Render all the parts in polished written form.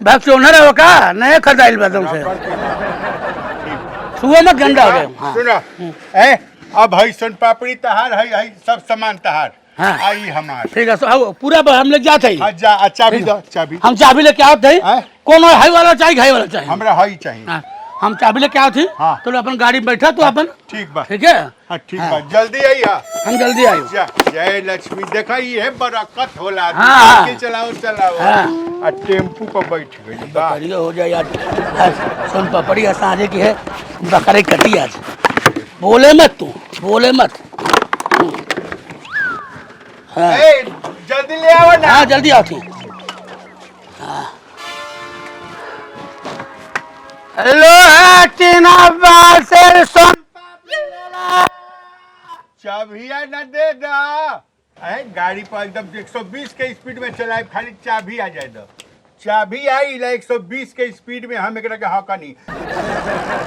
भाग ओनर है का नया खरीदाइल बा तुमसे सुबह में गंदा हो गए। हाँ। सुनो ए अब है सोन पापड़ी तहार है सब सामान तहार। हाँ। आई हमार ठीक है आओ पूरा हम लोग जाते ही जा चाबी दो चाबी हम चाबी लेके आते हैं कौन हाई वाला चाहिए घाई वाला चाहिए हमरा हाई चाहिए। हाँ, हम चाबी लेके आते हैं। हाँ। तो अपन गाड़ी में बैठा तो अपन ठीक बा ठीक है। हाँ ठीक बा जल्दी आई हम जल्दी आए। जय लक्ष्मी देखा ये बरकत होला। हाँ, हाँ। साइकिल चलाओ चलाओ हाँ। आ टेम्पू पर बैठ गई बा बढ़िया हो जाए यार। सोन पापड़ी साझे की है बकरे कटी आज बोले मत तू बोले मत। हाँ। ए जल्दी ले आओ ना। हाँ जल्दी आओ थी। हेलो चाबिया न दे दा गाड़ी पर एकदम 120 के स्पीड में चलाए खाली चाबी आ जाए दो चाबी आई ला 120 के स्पीड में हम एकरा के हका नहीं।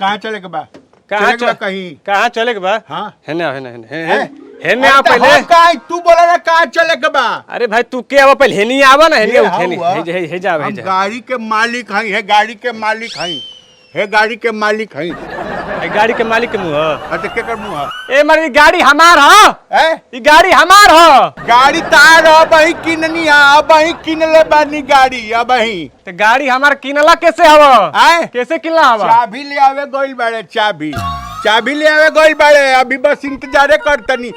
कहाँ चले के बा कहीं कहाँ चले के बा? हाँ हेने आ पहले काहे तू बोला ना कहाँ चले के बा? अरे भाई तू के आवा पहले हेनी आवा ना हेनी हे जा हम गाड़ी के मालिक हई है गाड़ी के मालिक हई है गाड़ी के मालिक हई गाड़ी के मालिक के मुंह अच्छा के कर मुंह ए मर गाड़ी हमार हो ई गाड़ी हमार हो गाड़ी तार अब ही किननी है अब ही किनले बानी गाड़ी अब ही तो गाड़ी हमार किनला कैसे हवा आए कैसे किनला हवा? चाबी ले आवे गोइल बाड़े चाबी ले आवे गोइल बाड़े अभी बस इंतजारे करतनी।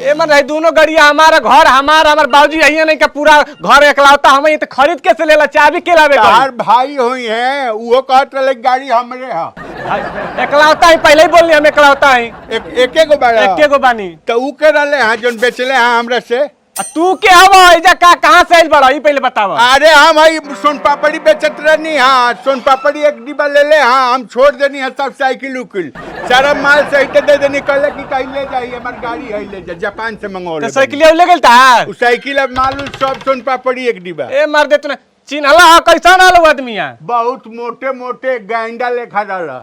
ए मन रही दोनों गाड़िया हमारा घर हमार बाबूजी यही नहीं का पूरा घर एकलौता हम ये तो खरीद कैसे लेला चाबी के लावे तार भाई होई है वो कहत रहे गाड़ी हमरे है एकलौता ही पहले ही बोलनी हम एकलौता ही एके गो बाड़ा एके गो बानी तो ऊ के रहले हां जोन बेचले हां हमरा से तू के हवा एजा कहां से आइल बड़ा ई पहले बतावा। अरे हम हई सोन पापड़ी बेचत रहनी हां सोन पापड़ी एक डिब्बा ले ले हां हम छोड़ देनी है सब साइकिल उकिल सारा माल सहित दे देनी कल की कहीं ले जाई हमार गाड़ी है ले जा जापान से मंगवा ले साइकिल ले गेल तार उ साइकिल अब माल सब सोन पापड़ी एक डिब्बा ए मार दे तूने चिन्हला कैसा नालो आदमी है बहुत मोटे मोटे गांडा लेखा डाला